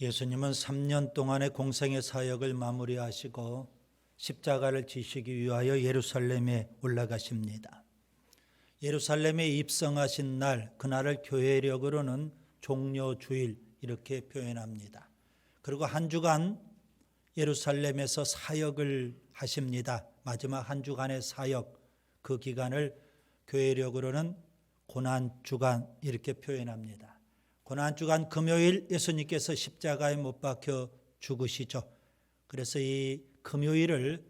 예수님은 3년 동안의 공생의 사역을 마무리하시고 십자가를 지시기 위하여 예루살렘에 올라가십니다. 예루살렘에 입성하신 날, 그날을 교회력으로는 종려주일 이렇게 표현합니다. 그리고 한 주간 예루살렘에서 사역을 하십니다. 마지막 한 주간의 사역, 그 기간을 교회력으로는 고난주간 이렇게 표현합니다. 고난주간 금요일 예수님께서 십자가에 못 박혀 죽으시죠. 그래서 이 금요일을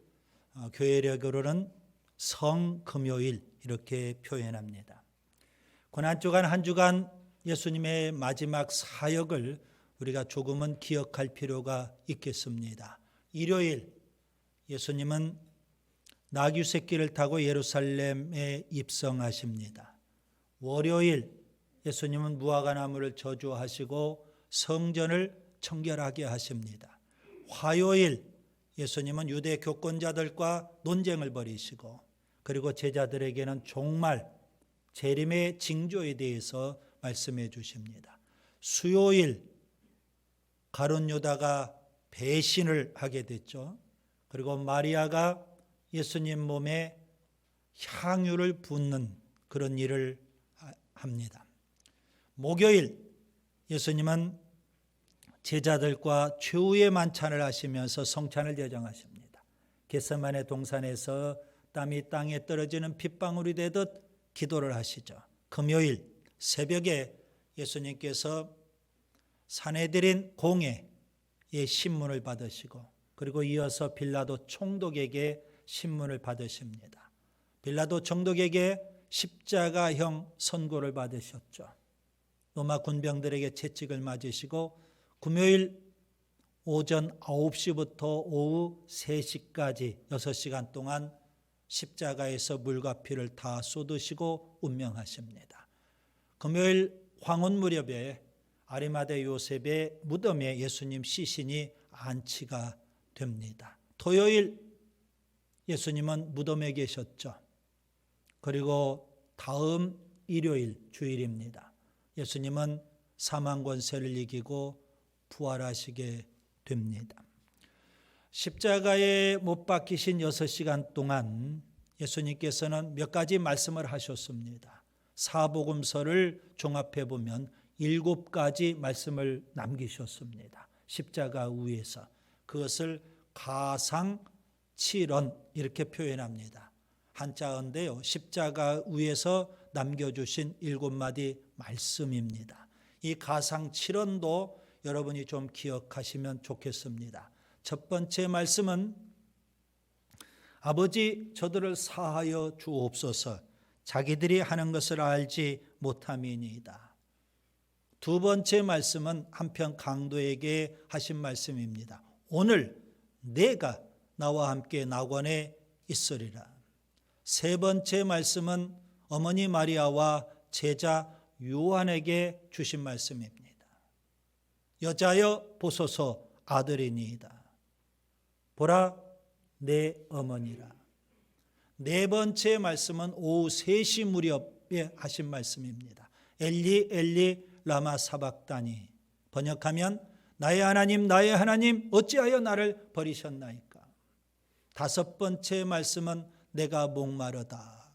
교회력으로는 성금요일 이렇게 표현합니다. 고난주간 한 주간 예수님의 마지막 사역을 우리가 조금은 기억할 필요가 있겠습니다. 일요일 예수님은 나귀 새끼를 타고 예루살렘에 입성하십니다. 월요일 예수님은 무화과나무를 저주하시고 성전을 청결하게 하십니다. 화요일 예수님은 유대 교권자들과 논쟁을 벌이시고 그리고 제자들에게는 종말, 재림의 징조에 대해서 말씀해 주십니다. 수요일 가룟 유다가 배신을 하게 됐죠. 그리고 마리아가 예수님 몸에 향유를 붓는 그런 일을 합니다. 목요일 예수님은 제자들과 최후의 만찬을 하시면서 성찬을 제정하십니다. 겟세마네 동산에서 땀이 땅에 떨어지는 빗방울이 되듯 기도를 하시죠. 금요일 새벽에 예수님께서 산헤드린 공회의 신문을 받으시고 그리고 이어서 빌라도 총독에게 신문을 받으십니다. 빌라도 총독에게 십자가형 선고를 받으셨죠. 로마 군병들에게 채찍을 맞으시고 금요일 오전 9시부터 오후 3시까지 6시간 동안 십자가에서 물과 피를 다 쏟으시고 운명하십니다. 금요일 황혼 무렵에 아리마대 요셉의 무덤에 예수님 시신이 안치가 됩니다. 토요일 예수님은 무덤에 계셨죠. 그리고 다음 일요일 주일입니다. 예수님은 사망 권세를 이기고 부활하시게 됩니다. 십자가에 못 박히신 6시간 동안 예수님께서는 몇 가지 말씀을 하셨습니다. 사복음서를 종합해 보면 7가지 말씀을 남기셨습니다. 십자가 위에서. 그것을 가상칠언 이렇게 표현합니다. 한자어인데요. 십자가 위에서 남겨주신 7마디 말씀입니다. 이 가상칠언도 여러분이 좀 기억하시면 좋겠습니다. 첫 번째 말씀은 아버지 저들을 사하여 주옵소서 자기들이 하는 것을 알지 못함이니이다. 두 번째 말씀은 한편 강도에게 하신 말씀입니다. 오늘 내가 나와 함께 낙원에 있으리라. 세 번째 말씀은 어머니 마리아와 제자 요한에게 주신 말씀입니다. 여자여 보소서 아들이니이다. 보라 내 어머니라. 네 번째 말씀은 오후 3시 무렵에 하신 말씀입니다. 엘리 엘리 라마 사박다니. 번역하면 나의 하나님 어찌하여 나를 버리셨나이까. 다섯 번째 말씀은 내가 목마르다.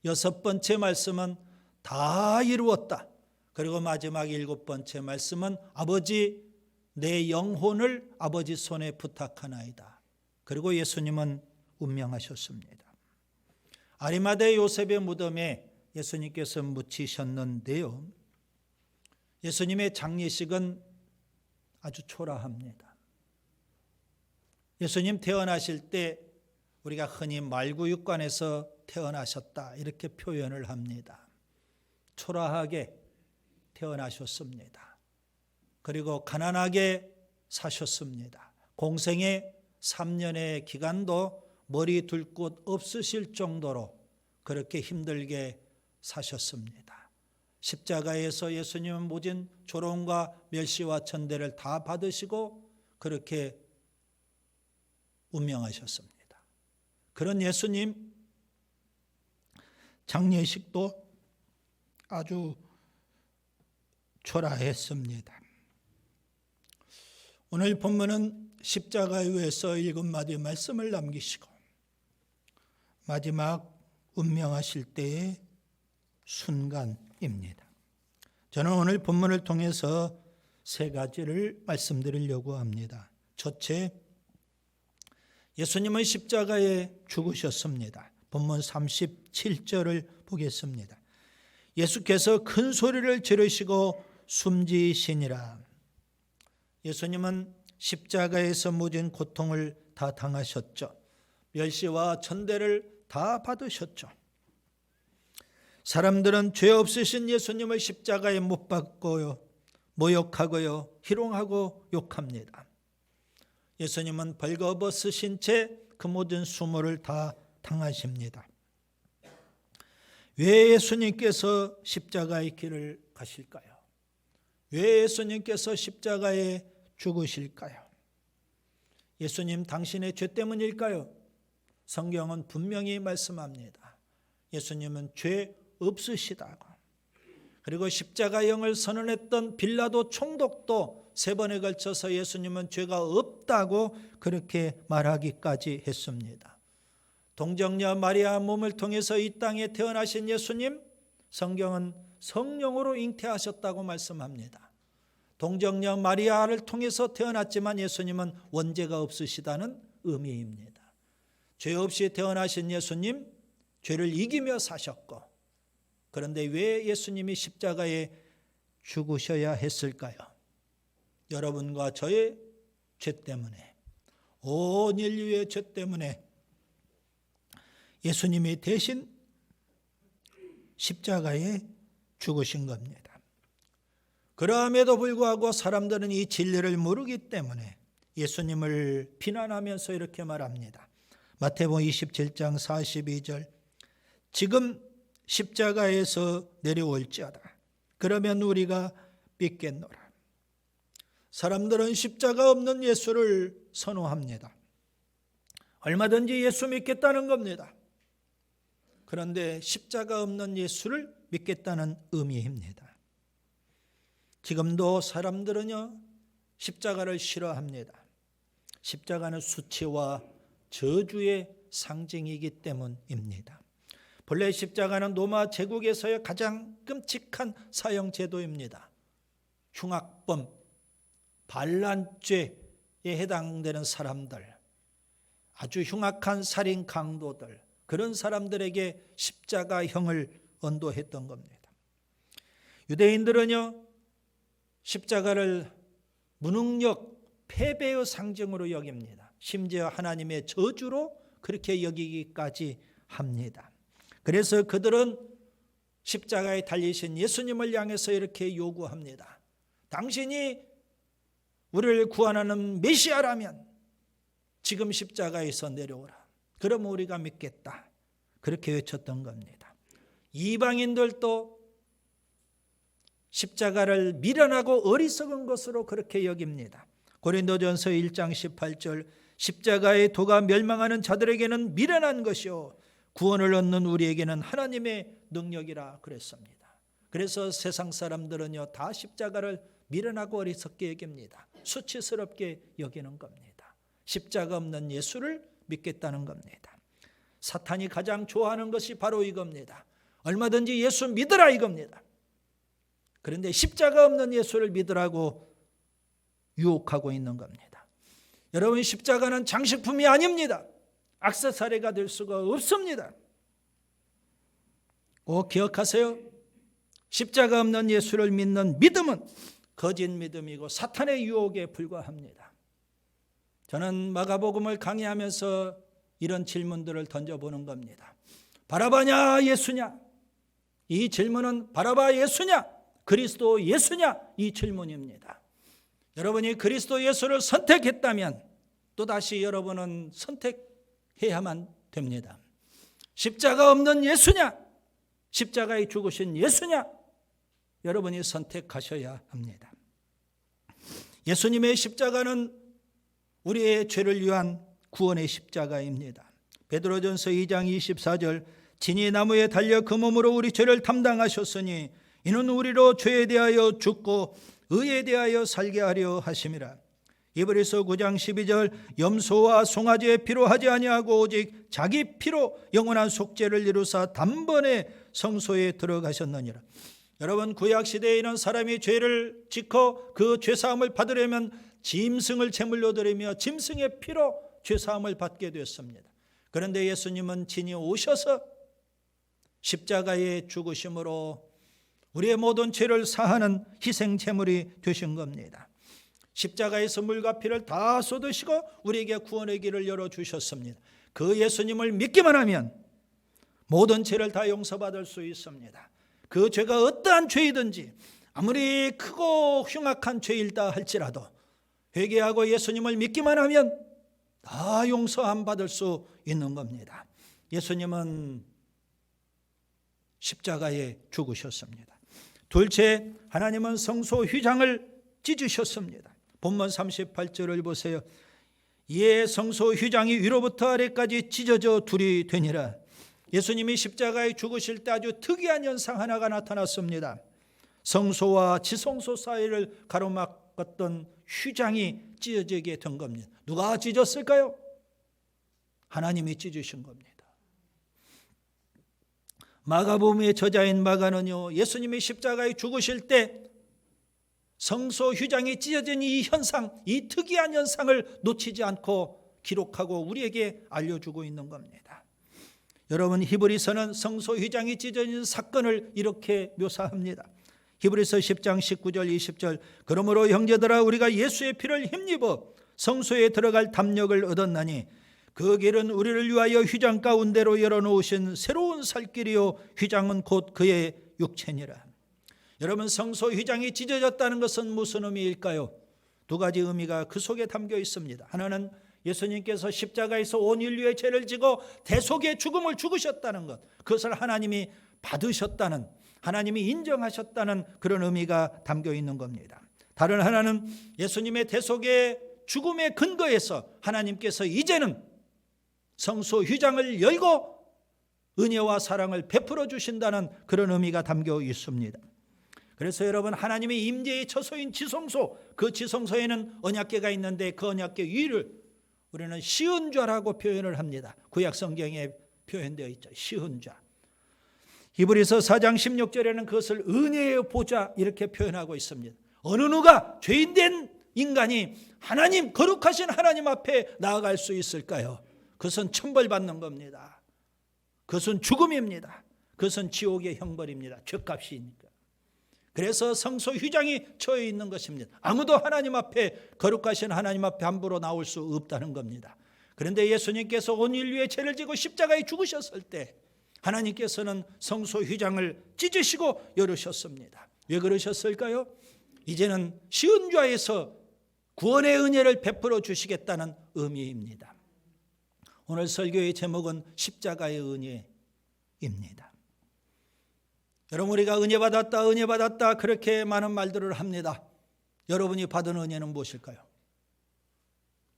여섯 번째 말씀은 다 이루었다. 그리고 마지막 7번째 말씀은 아버지 내 영혼을 아버지 손에 부탁하나이다. 그리고 예수님은 운명하셨습니다. 아리마대 요셉의 무덤에 예수님께서 묻히셨는데요. 예수님의 장례식은 아주 초라합니다. 예수님 태어나실 때 우리가 흔히 말구육관에서 태어나셨다 이렇게 표현을 합니다. 초라하게 태어나셨습니다. 그리고 가난하게 사셨습니다. 공생의 3년의 기간도 머리 둘 곳 없으실 정도로 그렇게 힘들게 사셨습니다. 십자가에서 예수님은 모진 조롱과 멸시와 천대를 다 받으시고 그렇게 운명하셨습니다. 그런 예수님 장례식도 아주 초라했습니다. 오늘 본문은 십자가 위에서 7마디 말씀을 남기시고 마지막 운명하실 때의 순간입니다. 저는 오늘 본문을 통해서 3가지를 말씀드리려고 합니다. 첫째, 예수님은 십자가에 죽으셨습니다. 본문 37절을 보겠습니다. 예수께서 큰 소리를 지르시고 숨지시니라. 예수님은 십자가에서 모든 고통을 다 당하셨죠. 멸시와 천대를 다 받으셨죠. 사람들은 죄 없으신 예수님을 십자가에 못 박고요, 모욕하고요, 희롱하고 욕합니다. 예수님은 벌거벗으신 채 그 모든 수모를 다 당하십니다. 왜 예수님께서 십자가의 길을 가실까요? 왜 예수님께서 십자가에 죽으실까요? 예수님 당신의 죄 때문일까요? 성경은 분명히 말씀합니다. 예수님은 죄 없으시다고. 그리고 십자가형을 선언했던 빌라도 총독도 3번에 걸쳐서 예수님은 죄가 없다고 그렇게 말하기까지 했습니다. 동정녀 마리아 몸을 통해서 이 땅에 태어나신 예수님, 성경은 성령으로 잉태하셨다고 말씀합니다. 동정녀 마리아를 통해서 태어났지만 예수님은 원죄가 없으시다는 의미입니다. 죄 없이 태어나신 예수님, 죄를 이기며 사셨고, 그런데 왜 예수님이 십자가에 죽으셔야 했을까요? 여러분과 저의 죄 때문에, 온 인류의 죄 때문에 예수님이 대신 십자가에 죽으신 겁니다. 그럼에도 불구하고 사람들은 이 진리를 모르기 때문에 예수님을 비난하면서 이렇게 말합니다. 마태복음 27장 42절, 지금 십자가에서 내려올지어다. 그러면 우리가 믿겠노라. 사람들은 십자가 없는 예수를 선호합니다. 얼마든지 예수 믿겠다는 겁니다. 그런데 십자가 없는 예수를 믿겠다는 의미입니다. 지금도 사람들은요, 십자가를 싫어합니다. 십자가는 수치와 저주의 상징이기 때문입니다. 본래 십자가는 로마 제국에서의 가장 끔찍한 사형 제도입니다. 흉악범, 반란죄에 해당되는 사람들, 아주 흉악한 살인 강도들, 그런 사람들에게 십자가형을 언도했던 겁니다. 유대인들은요, 십자가를 무능력, 패배의 상징으로 여깁니다. 심지어 하나님의 저주로 그렇게 여기기까지 합니다. 그래서 그들은 십자가에 달리신 예수님을 향해서 이렇게 요구합니다. 당신이 우리를 구원하는 메시아라면 지금 십자가에서 내려오라. 그러면 우리가 믿겠다. 그렇게 외쳤던 겁니다. 이방인들도 십자가를 미련하고 어리석은 것으로 그렇게 여깁니다. 고린도전서 1장 18절, 십자가의 도가 멸망하는 자들에게는 미련한 것이요 구원을 얻는 우리에게는 하나님의 능력이라 그랬습니다. 그래서 세상 사람들은요, 다 십자가를 미련하고 어리석게 여깁니다. 수치스럽게 여기는 겁니다. 십자가 없는 예수를 믿겠다는 겁니다. 사탄이 가장 좋아하는 것이 바로 이겁니다. 얼마든지 예수 믿으라 이겁니다. 그런데 십자가 없는 예수를 믿으라고 유혹하고 있는 겁니다. 여러분, 십자가는 장식품이 아닙니다. 액세서리가 될 수가 없습니다. 꼭 기억하세요. 십자가 없는 예수를 믿는 믿음은 거짓 믿음이고 사탄의 유혹에 불과합니다. 저는 마가복음을 강의하면서 이런 질문들을 던져보는 겁니다. 바라바냐 예수냐? 이 질문은 바라바 예수냐? 그리스도 예수냐? 이 질문입니다. 여러분이 그리스도 예수를 선택했다면 또다시 여러분은 선택해야만 됩니다. 십자가 없는 예수냐? 십자가에 죽으신 예수냐? 여러분이 선택하셔야 합니다. 예수님의 십자가는 우리의 죄를 위한 구원의 십자가입니다. 베드로전서 2장 24절, 진이 나무에 달려 그 몸으로 우리 죄를 담당하셨으니 이는 우리로 죄에 대하여 죽고 의에 대하여 살게 하려 하심이라. 히브리서 9장 12절 염소와 송아지의 피로 하지 아니하고 오직 자기 피로 영원한 속죄를 이루사 단번에 성소에 들어가셨느니라. 여러분, 구약시대에 있는 사람이 죄를 짓고 그 죄사함을 받으려면 짐승을 제물로 드리며 짐승의 피로 죄사함을 받게 되었습니다. 그런데 예수님은 친히 오셔서 십자가의 죽으심으로 우리의 모든 죄를 사하는 희생 제물이 되신 겁니다. 십자가에서 물과 피를 다 쏟으시고 우리에게 구원의 길을 열어주셨습니다. 그 예수님을 믿기만 하면 모든 죄를 다 용서받을 수 있습니다. 그 죄가 어떠한 죄이든지 아무리 크고 흉악한 죄일다 할지라도 회개하고 예수님을 믿기만 하면 다 용서함 받을 수 있는 겁니다. 예수님은 십자가에 죽으셨습니다. 둘째, 하나님은 성소 휘장을 찢으셨습니다. 본문 38절을 보세요. 이에 성소 휘장이 위로부터 아래까지 찢어져 둘이 되니라. 예수님이 십자가에 죽으실 때 아주 특이한 현상 하나가 나타났습니다. 성소와 지성소 사이를 가로막았던 휘장이 찢어지게 된 겁니다. 누가 찢었을까요? 하나님이 찢으신 겁니다. 마가복음의 저자인 마가는요, 예수님이 십자가에 죽으실 때 성소 휘장이 찢어진 이 현상, 이 특이한 현상을 놓치지 않고 기록하고 우리에게 알려주고 있는 겁니다. 여러분, 히브리서는 성소 휘장이 찢어진 사건을 이렇게 묘사합니다. 히브리서 10장 19절 20절 그러므로 형제들아 우리가 예수의 피를 힘입어 성소에 들어갈 담력을 얻었나니 그 길은 우리를 위하여 휘장 가운데로 열어놓으신 새로운 살길이요 휘장은 곧 그의 육체니라. 여러분, 성소 휘장이 찢어졌다는 것은 무슨 의미일까요? 두 가지 의미가 그 속에 담겨 있습니다. 하나는 예수님께서 십자가에서 온 인류의 죄를 지고 대속의 죽음을 죽으셨다는 것, 그것을 하나님이 받으셨다는, 하나님이 인정하셨다는 그런 의미가 담겨 있는 겁니다. 다른 하나는 예수님의 대속의 죽음의 근거에서 하나님께서 이제는 성소 휘장을 열고 은혜와 사랑을 베풀어 주신다는 그런 의미가 담겨 있습니다. 그래서 여러분, 하나님의 임재의 처소인 지성소, 그 지성소에는 언약궤가 있는데 그 언약궤 위를 우리는 시은좌라고 표현을 합니다. 구약 성경에 표현되어 있죠. 시은좌. 히브리서 4장 16절에는 그것을 은혜의 보좌 이렇게 표현하고 있습니다. 어느 누가 죄인된 인간이 하나님, 거룩하신 하나님 앞에 나아갈 수 있을까요? 그것은 천벌받는 겁니다. 그것은 죽음입니다. 그것은 지옥의 형벌입니다. 죄값이니까. 그래서 성소 휘장이 처해 있는 것입니다. 아무도 하나님 앞에, 거룩하신 하나님 앞에 함부로 나올 수 없다는 겁니다. 그런데 예수님께서 온 인류의 죄를 지고 십자가에 죽으셨을 때 하나님께서는 성소 휘장을 찢으시고 열으셨습니다. 왜 그러셨을까요? 이제는 시은좌에서 구원의 은혜를 베풀어 주시겠다는 의미입니다. 오늘 설교의 제목은 십자가의 은혜입니다. 여러분, 우리가 은혜 받았다, 은혜 받았다 그렇게 많은 말들을 합니다. 여러분이 받은 은혜는 무엇일까요?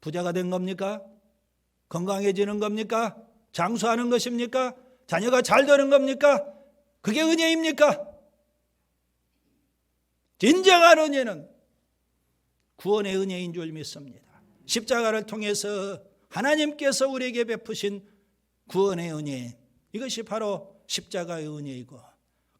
부자가 된 겁니까? 건강해지는 겁니까? 장수하는 것입니까? 자녀가 잘 되는 겁니까? 그게 은혜입니까? 진정한 은혜는 구원의 은혜인 줄 믿습니다. 십자가를 통해서 하나님께서 우리에게 베푸신 구원의 은혜, 이것이 바로 십자가의 은혜이고,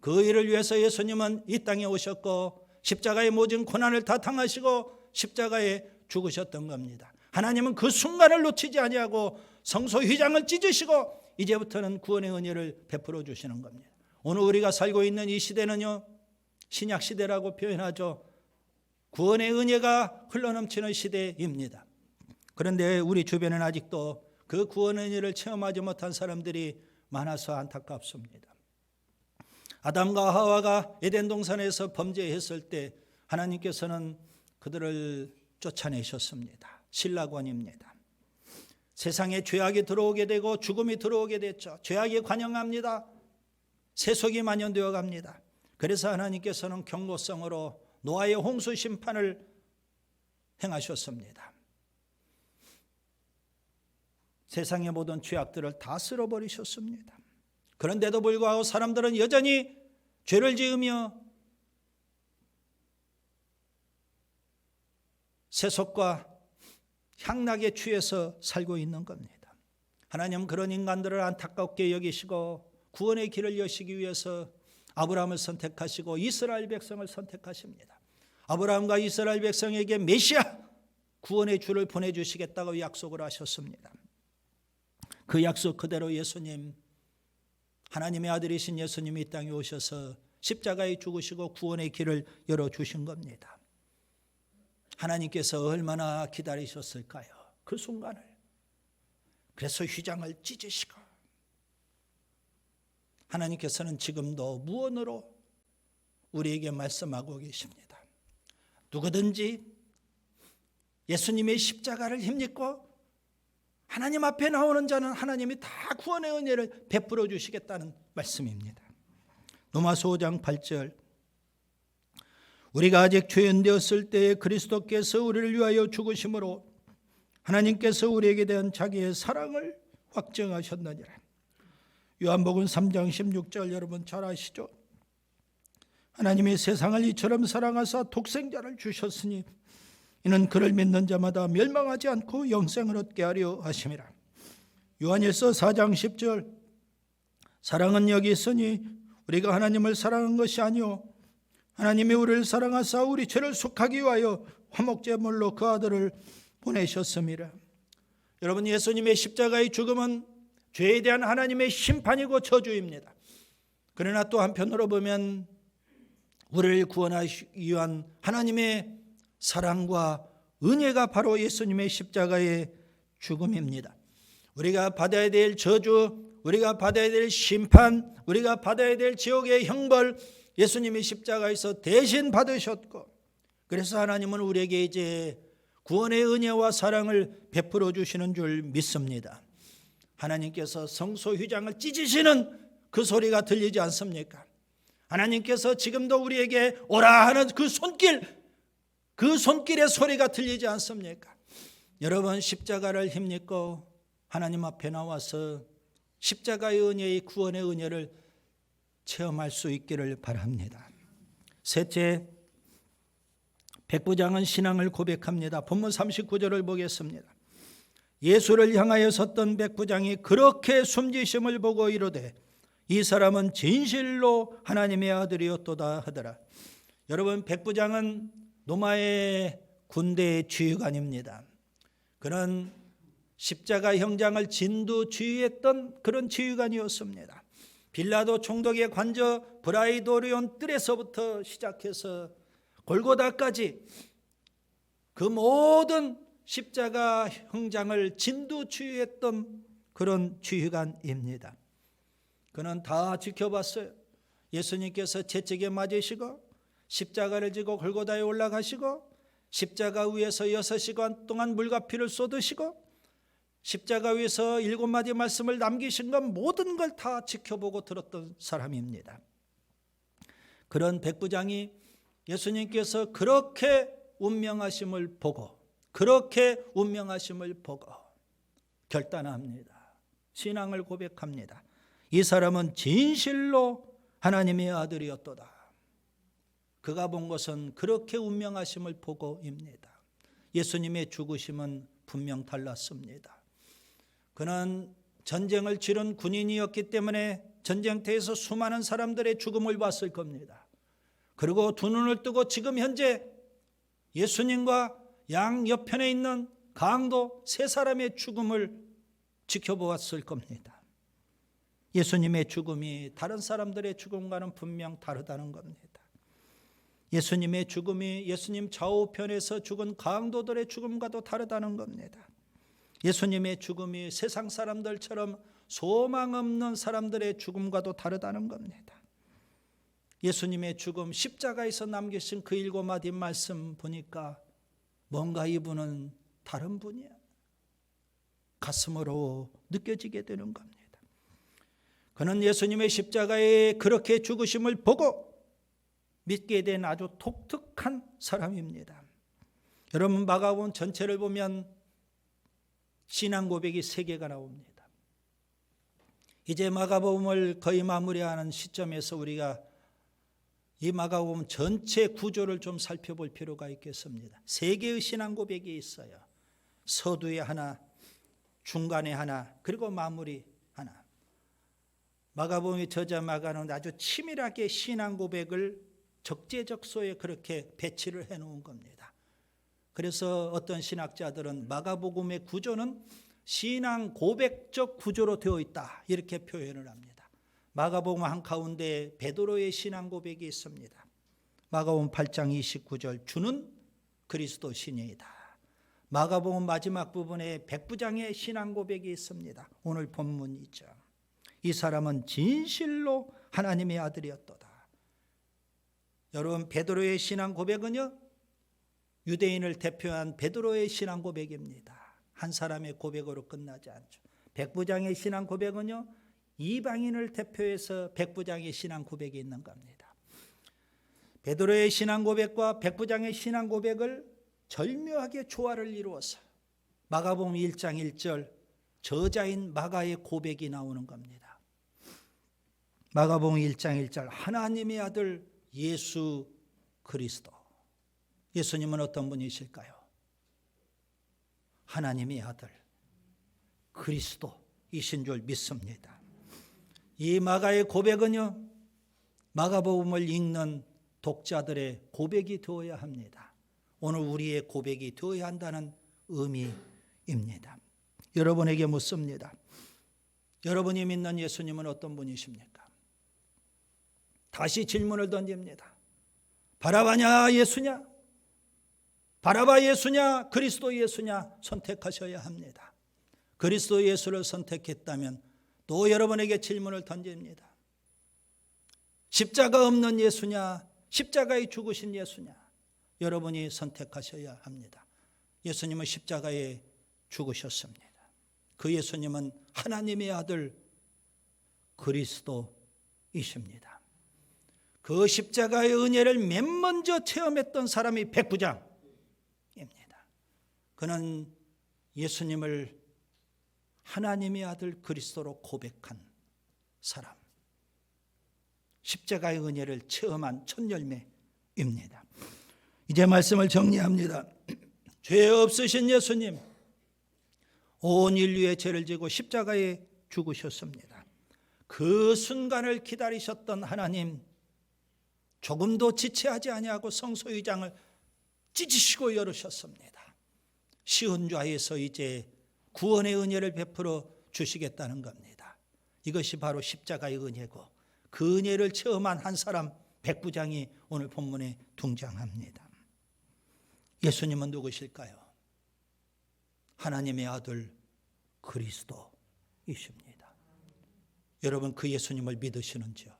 그 일을 위해서 예수님은 이 땅에 오셨고 십자가의 모든 고난을 다 당하시고 십자가에 죽으셨던 겁니다. 하나님은 그 순간을 놓치지 아니하고 성소 휘장을 찢으시고 이제부터는 구원의 은혜를 베풀어 주시는 겁니다. 오늘 우리가 살고 있는 이 시대는요, 신약 시대라고 표현하죠. 구원의 은혜가 흘러넘치는 시대입니다. 그런데 우리 주변에는 아직도 그 구원의 은혜를 체험하지 못한 사람들이 많아서 안타깝습니다. 아담과 하와가 에덴 동산에서 범죄했을 때 하나님께서는 그들을 쫓아내셨습니다. 신라권입니다. 세상에 죄악이 들어오게 되고 죽음이 들어오게 됐죠. 죄악이 관영합니다. 세속이 만연되어 갑니다. 그래서 하나님께서는 경고성으로 노아의 홍수 심판을 행하셨습니다. 세상의 모든 죄악들을 다 쓸어버리셨습니다. 그런데도 불구하고 사람들은 여전히 죄를 지으며 세속과 향락에 취해서 살고 있는 겁니다. 하나님은 그런 인간들을 안타깝게 여기시고 구원의 길을 여시기 위해서 아브라함을 선택하시고 이스라엘 백성을 선택하십니다. 아브라함과 이스라엘 백성에게 메시아 구원의 주를 보내주시겠다고 약속을 하셨습니다. 그 약속 그대로 예수님, 하나님의 아들이신 예수님이 이 땅에 오셔서 십자가에 죽으시고 구원의 길을 열어주신 겁니다. 하나님께서 얼마나 기다리셨을까요? 그 순간을. 그래서 휘장을 찢으시고 하나님께서는 지금도 무언으로 우리에게 말씀하고 계십니다. 누구든지 예수님의 십자가를 힘입고 하나님 앞에 나오는 자는 하나님이 다 구원의 은혜를 베풀어 주시겠다는 말씀입니다. 로마서 5장 8절, 우리가 아직 죄인 되었을 때에 그리스도께서 우리를 위하여 죽으심으로 하나님께서 우리에게 대한 자기의 사랑을 확증하셨느니라. 요한복음 3장 16절 여러분 잘 아시죠? 하나님이 세상을 이처럼 사랑하사 독생자를 주셨으니 이는 그를 믿는 자마다 멸망하지 않고 영생을 얻게 하려 하심이라. 요한일서 4장 10절, 사랑은 여기 있으니 우리가 하나님을 사랑한 것이 아니요 하나님이 우리를 사랑하사 우리 죄를 속하기 위하여 화목제물로 그 아들을 보내셨습니다. 여러분, 예수님의 십자가의 죽음은 죄에 대한 하나님의 심판이고 저주입니다. 그러나 또 한편으로 보면 우리를 구원하기 위한 하나님의 사랑과 은혜가 바로 예수님의 십자가의 죽음입니다. 우리가 받아야 될 저주, 우리가 받아야 될 심판, 우리가 받아야 될 지옥의 형벌, 예수님이 십자가에서 대신 받으셨고, 그래서 하나님은 우리에게 이제 구원의 은혜와 사랑을 베풀어 주시는 줄 믿습니다. 하나님께서 성소 휘장을 찢으시는 그 소리가 들리지 않습니까? 하나님께서 지금도 우리에게 오라 하는 그 손길의 소리가 들리지 않습니까? 여러분, 십자가를 힘입고 하나님 앞에 나와서 십자가의 은혜의 구원의 은혜를 체험할 수 있기를 바랍니다. 셋째, 백부장은 신앙을 고백합니다. 본문 39절을 보겠습니다. 예수를 향하여 섰던 백부장이 그렇게 숨지심을 보고 이르되 이 사람은 진실로 하나님의 아들이었도다 하더라. 여러분, 백부장은 로마의 군대의 지휘관입니다. 그는 십자가 형장을 진두지휘했던 그런 지휘관이었습니다. 빌라도 총독의 관저 브라이도리온 뜰에서부터 시작해서 골고다까지 그 모든 십자가 형장을 진두지휘했던 그런 지휘관입니다. 그는 다 지켜봤어요. 예수님께서 채찍에 맞으시고 십자가를 지고 골고다에 올라가시고 십자가 위에서 6시간 동안 물과 피를 쏟으시고 십자가 위에서 7마디 말씀을 남기신 것 모든 걸 다 지켜보고 들었던 사람입니다. 그런 백부장이 예수님께서 그렇게 운명하심을 보고 결단합니다. 신앙을 고백합니다. 이 사람은 진실로 하나님의 아들이었도다. 그가 본 것은 그렇게 운명하심을 보고입니다. 예수님의 죽으심은 분명 달랐습니다. 그는 전쟁을 치른 군인이었기 때문에 전쟁터에서 수많은 사람들의 죽음을 봤을 겁니다. 그리고 두 눈을 뜨고 지금 현재 예수님과 양옆편에 있는 강도 3사람의 죽음을 지켜보았을 겁니다. 예수님의 죽음이 다른 사람들의 죽음과는 분명 다르다는 겁니다. 예수님의 죽음이 예수님 좌우편에서 죽은 강도들의 죽음과도 다르다는 겁니다. 예수님의 죽음이 세상 사람들처럼 소망 없는 사람들의 죽음과도 다르다는 겁니다. 예수님의 죽음, 십자가에서 남기신 그 7마디 말씀 보니까 뭔가 이분은 다른 분이야. 가슴으로 느껴지게 되는 겁니다. 그는 예수님의 십자가에 그렇게 죽으심을 보고 믿게 된 아주 독특한 사람입니다. 여러분, 마가복음 전체를 보면 신앙 고백이 3개가 나옵니다. 이제 마가복음을 거의 마무리하는 시점에서 우리가 이 마가복음 전체 구조를 좀 살펴볼 필요가 있겠습니다. 3개의 신앙 고백이 있어요. 서두에 하나, 중간에 하나, 그리고 마무리 하나. 마가복음의 저자 마가는 아주 치밀하게 신앙 고백을 적재적소에 그렇게 배치를 해놓은 겁니다. 그래서 어떤 신학자들은 마가복음의 구조는 신앙 고백적 구조로 되어 있다, 이렇게 표현을 합니다. 마가복음 한가운데 베드로의 신앙 고백이 있습니다. 마가복음 8장 29절, 주는 그리스도 신이다. 마가복음 마지막 부분에 백부장의 신앙 고백이 있습니다. 오늘 본문이죠. 이 사람은 진실로 하나님의 아들이었도다. 여러분, 베드로의 신앙 고백은요, 유대인을 대표한 베드로의 신앙 고백입니다. 한 사람의 고백으로 끝나지 않죠. 백부장의 신앙 고백은요, 이방인을 대표해서 백부장의 신앙 고백이 있는 겁니다. 베드로의 신앙 고백과 백부장의 신앙 고백을 절묘하게 조화를 이루어서 마가복음 1장 1절 저자인 마가의 고백이 나오는 겁니다. 마가복음 1장 1절, 하나님의 아들 예수 그리스도. 예수님은 어떤 분이실까요? 하나님의 아들 그리스도이신 줄 믿습니다. 이 마가의 고백은요, 마가복음을 읽는 독자들의 고백이 되어야 합니다. 오늘 우리의 고백이 되어야 한다는 의미입니다. 여러분에게 묻습니다. 여러분이 믿는 예수님은 어떤 분이십니까? 다시 질문을 던집니다. 바라바냐 예수냐? 바라바 예수냐? 그리스도 예수냐? 선택하셔야 합니다. 그리스도 예수를 선택했다면 또 여러분에게 질문을 던집니다. 십자가 없는 예수냐? 십자가에 죽으신 예수냐? 여러분이 선택하셔야 합니다. 예수님은 십자가에 죽으셨습니다. 그 예수님은 하나님의 아들 그리스도이십니다. 그 십자가의 은혜를 맨 먼저 체험했던 사람이 백부장입니다. 그는 예수님을 하나님의 아들 그리스도로 고백한 사람, 십자가의 은혜를 체험한 첫 열매입니다. 이제 말씀을 정리합니다. 죄 없으신 예수님, 온 인류의 죄를 지고 십자가에 죽으셨습니다. 그 순간을 기다리셨던 하나님, 조금도 지체하지 아니하고 성소의장을 찢으시고 열으셨습니다. 시온 좌에서 이제 구원의 은혜를 베풀어 주시겠다는 겁니다. 이것이 바로 십자가의 은혜고, 그 은혜를 체험한 한 사람, 백부장이 오늘 본문에 등장합니다. 예수님은 누구실까요? 하나님의 아들 그리스도이십니다. 여러분, 그 예수님을 믿으시는지요?